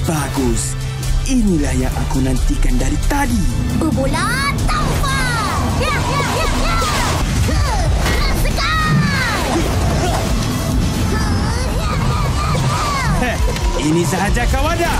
Bagus. Inilah yang aku nantikan dari tadi. Bola tampar. Ya. Ini sahaja Kawada.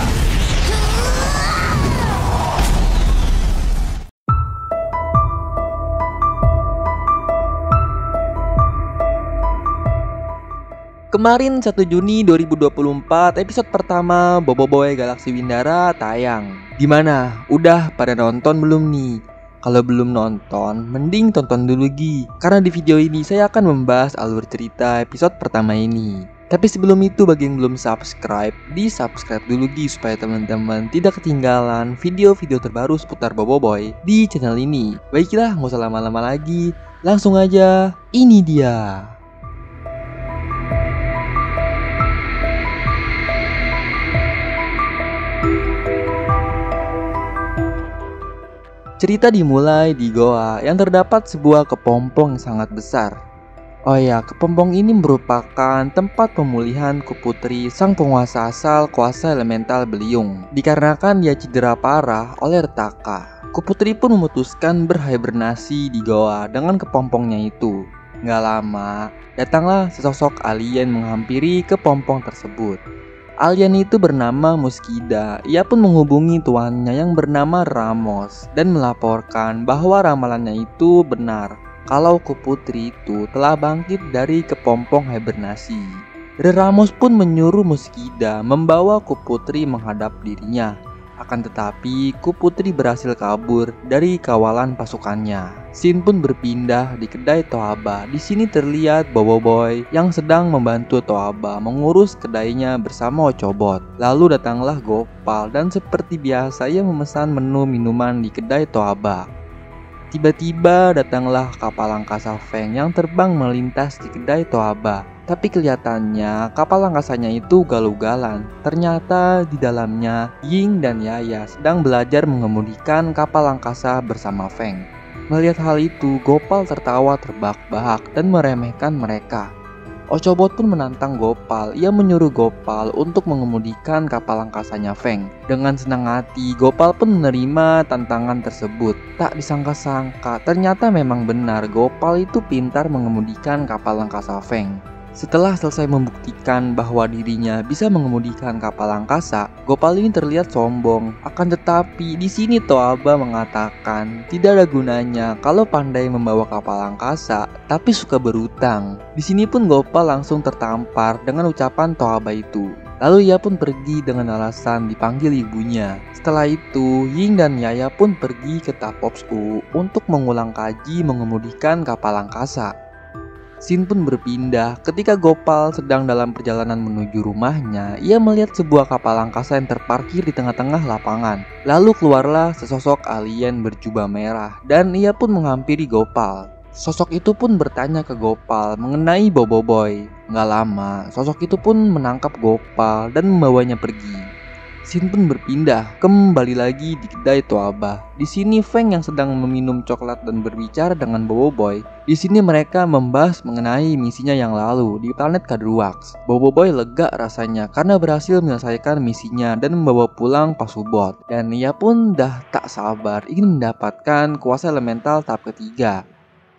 Kemarin 1 Juni 2024 episode pertama Boboiboy Galaxy Windara tayang. Gimana? Udah pada nonton belum nih? Kalau belum nonton, mending tonton dulu Gi. Karena di video ini saya akan membahas alur cerita episode pertama ini. Tapi sebelum itu bagi yang belum subscribe, di-subscribe dulu Gi supaya teman-teman tidak ketinggalan video-video terbaru seputar Boboiboy di channel ini. Baiklah, nggak usah lama-lama lagi, langsung aja, ini dia. Cerita dimulai di goa yang terdapat sebuah kepompong yang sangat besar. Oh ya, kepompong ini merupakan tempat pemulihan Kuputri, sang penguasa asal kuasa elemental Beliung. Dikarenakan dia cedera parah oleh retaka, Kuputri pun memutuskan berhibernasi di goa dengan kepompongnya itu. Gak lama, datanglah sesosok alien menghampiri kepompong tersebut. Alien itu bernama Muskida. Ia pun menghubungi tuannya yang bernama Ramos dan melaporkan bahwa ramalannya itu benar kalau Kuputri itu telah bangkit dari kepompong hibernasi. Ramos pun menyuruh Muskida membawa Kuputri menghadap dirinya. Akan tetapi Kuputri berhasil kabur dari kawalan pasukannya. Scene pun berpindah di kedai Toaba. Di sini terlihat Boboiboy yang sedang membantu Toaba mengurus kedainya bersama Ochobot. Lalu datanglah Gopal dan seperti biasa ia memesan menu minuman di kedai Toaba. Tiba-tiba datanglah kapal angkasa Feng yang terbang melintas di kedai Toaba. Tapi kelihatannya kapal angkasanya itu ugal-ugalan. Ternyata di dalamnya Ying dan Yaya sedang belajar mengemudikan kapal angkasa bersama Feng. Melihat hal itu, Gopal tertawa terbahak-bahak dan meremehkan mereka. Ochobot pun menantang Gopal. Ia menyuruh Gopal untuk mengemudikan kapal angkasanya Feng. Dengan senang hati, Gopal pun menerima tantangan tersebut. Tak disangka-sangka, ternyata memang benar Gopal itu pintar mengemudikan kapal angkasa Feng. Setelah selesai membuktikan bahwa dirinya bisa mengemudikan kapal angkasa, Gopal ini terlihat sombong. Akan tetapi di sini Toaba mengatakan tidak ada gunanya kalau pandai membawa kapal angkasa, tapi suka berutang. Di sini pun Gopal langsung tertampar dengan ucapan Toaba itu. Lalu ia pun pergi dengan alasan dipanggil ibunya. Setelah itu, Ying dan Yaya pun pergi ke Tapopsku untuk mengulang kaji mengemudikan kapal angkasa. Scene pun berpindah ketika Gopal sedang dalam perjalanan menuju rumahnya. Ia melihat sebuah kapal angkasa yang terparkir di tengah-tengah lapangan. Lalu keluarlah sesosok alien berjubah merah dan ia pun menghampiri Gopal. Sosok itu pun bertanya ke Gopal mengenai Boboiboy. Gak lama, sosok itu pun menangkap Gopal dan membawanya pergi. Scene pun berpindah kembali lagi di kedai Toaba. Di sini Feng yang sedang meminum coklat dan berbicara dengan Boboiboy. Di sini mereka membahas mengenai misinya yang lalu di planet Kadruax. Boboiboy lega rasanya karena berhasil menyelesaikan misinya dan membawa pulang Pasubot. Dan ia pun dah tak sabar ingin mendapatkan kuasa elemental tahap ketiga.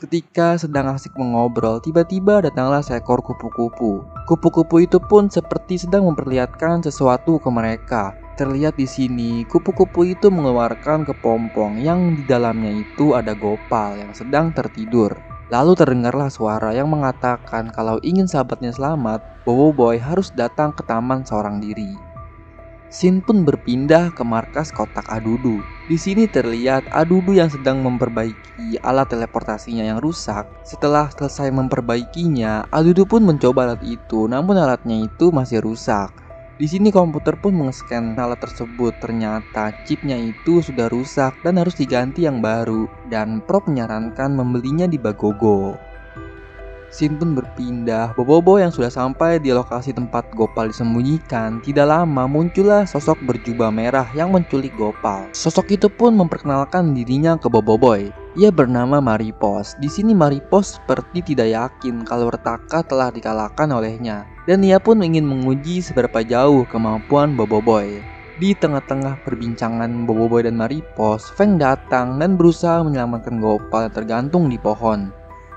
Ketika sedang asik mengobrol, tiba-tiba datanglah seekor kupu-kupu. Kupu-kupu itu pun seperti sedang memperlihatkan sesuatu ke mereka. Terlihat di sini, kupu-kupu itu mengeluarkan kepompong yang di dalamnya itu ada Gopal yang sedang tertidur. Lalu terdengarlah suara yang mengatakan kalau ingin sahabatnya selamat, Boboiboy harus datang ke taman seorang diri. Scene pun berpindah ke markas kotak Adudu. Di sini terlihat Adudu yang sedang memperbaiki alat teleportasinya yang rusak. Setelah selesai memperbaikinya, Adudu pun mencoba alat itu, namun alatnya itu masih rusak. Di sini komputer pun meng-scan alat tersebut. Ternyata chipnya itu sudah rusak dan harus diganti yang baru. Dan Prop menyarankan membelinya di Bagogo. Scene pun berpindah. Boboiboy yang sudah sampai di lokasi tempat Gopal disembunyikan, tidak lama muncullah sosok berjubah merah yang menculik Gopal. Sosok itu pun memperkenalkan dirinya ke Boboiboy. Ia bernama Maripos. Di sini Maripos seperti tidak yakin kalau Retaka telah dikalahkan olehnya, dan ia pun ingin menguji seberapa jauh kemampuan Boboiboy. Di tengah-tengah perbincangan Boboiboy dan Maripos, Feng datang dan berusaha menyelamatkan Gopal yang tergantung di pohon.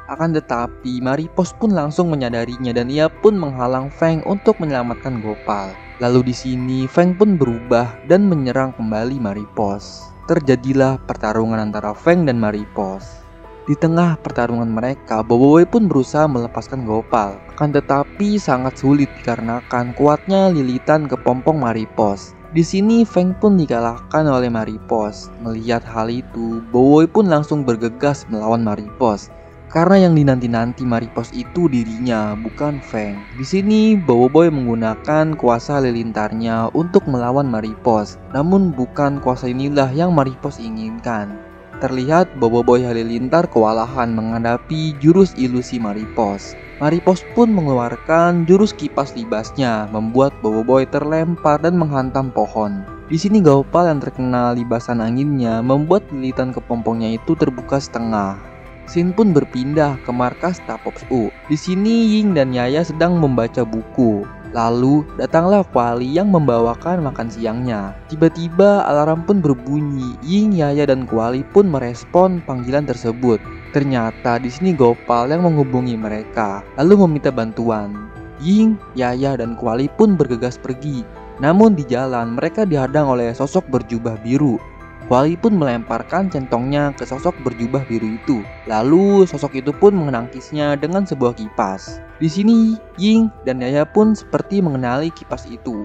Akan tetapi Maripos pun langsung menyadarinya dan ia pun menghalang Feng untuk menyelamatkan Gopal. Lalu di sini Feng pun berubah dan menyerang kembali Maripos. Terjadilah pertarungan antara Feng dan Maripos. Di tengah pertarungan mereka, Boboiboy pun berusaha melepaskan Gopal. Akan tetapi sangat sulit dikarenakan kuatnya lilitan kepompong Maripos. Di sini Feng pun dikalahkan oleh Maripos. Melihat hal itu, Boboiboy pun langsung bergegas melawan Maripos. Karena yang dinanti-nanti Maripos itu dirinya, bukan Feng. Di sini Boboiboy menggunakan kuasa halilintarnya untuk melawan Maripos. Namun bukan kuasa inilah yang Maripos inginkan. Terlihat Boboiboy halilintar kewalahan menghadapi jurus ilusi Maripos. Maripos pun mengeluarkan jurus kipas libasnya, membuat Boboiboy terlempar dan menghantam pohon. Di sini Gopal yang terkena libasan anginnya membuat lilitan kepompongnya itu terbuka setengah. Scene pun berpindah ke markas Tapops U. Di sini Ying dan Yaya sedang membaca buku. Lalu datanglah Kuali yang membawakan makan siangnya. Tiba-tiba alarm pun berbunyi. Ying, Yaya dan Kuali pun merespon panggilan tersebut. Ternyata di sini Gopal yang menghubungi mereka, lalu meminta bantuan. Ying, Yaya dan Kuali pun bergegas pergi. Namun di jalan mereka dihadang oleh sosok berjubah biru. Kuali pun melemparkan centongnya ke sosok berjubah biru itu. Lalu sosok itu pun menangkisnya dengan sebuah kipas. Di sini Ying dan Yaya pun seperti mengenali kipas itu.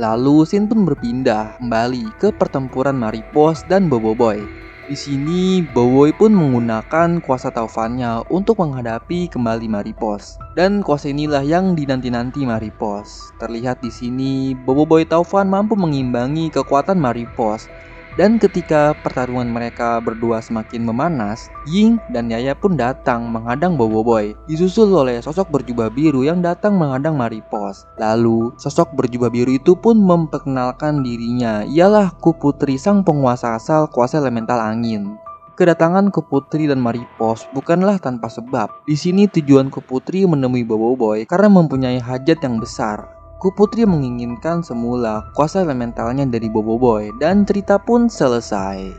Lalu scene pun berpindah kembali ke pertempuran Maripos dan Boboiboy. Di sini Boboiboy pun menggunakan kuasa taufannya untuk menghadapi kembali Maripos. Dan kuasa inilah yang dinanti-nanti Maripos. Terlihat di sini Boboiboy taufan mampu mengimbangi kekuatan Maripos. Dan ketika pertarungan mereka berdua semakin memanas, Ying dan Yaya pun datang menghadang Boboiboy, disusul oleh sosok berjubah biru yang datang menghadang Maripos. Lalu, sosok berjubah biru itu pun memperkenalkan dirinya, ialah Kuputri sang penguasa asal kuasa elemental angin. Kedatangan Kuputri dan Maripos bukanlah tanpa sebab. Di sini tujuan Kuputri menemui Boboiboy karena mempunyai hajat yang besar. Kuputri menginginkan semula kuasa elementalnya dari Boboiboy dan cerita pun selesai.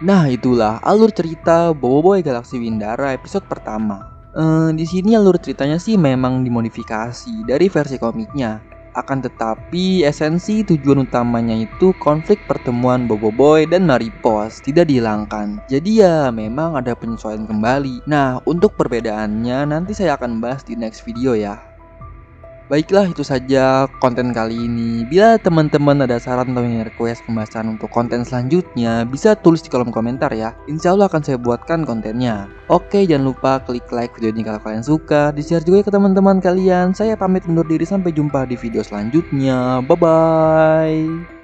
Nah, itulah alur cerita Boboiboy Galaksi Windara episode pertama. Di sini alur ceritanya sih memang dimodifikasi dari versi komiknya. Akan tetapi esensi tujuan utamanya itu konflik pertemuan Boboiboy dan Maripos tidak dihilangkan. Jadi ya memang ada penyesuaian kembali. Nah, untuk perbedaannya nanti saya akan bahas di next video ya. Baiklah, itu saja konten kali ini. Bila teman-teman ada saran atau request pembahasan untuk konten selanjutnya, bisa tulis di kolom komentar ya. Insya Allah akan saya buatkan kontennya. Oke, jangan lupa klik like video ini kalau kalian suka. Di-share juga ke teman-teman kalian. Saya pamit undur diri, sampai jumpa di video selanjutnya. Bye-bye.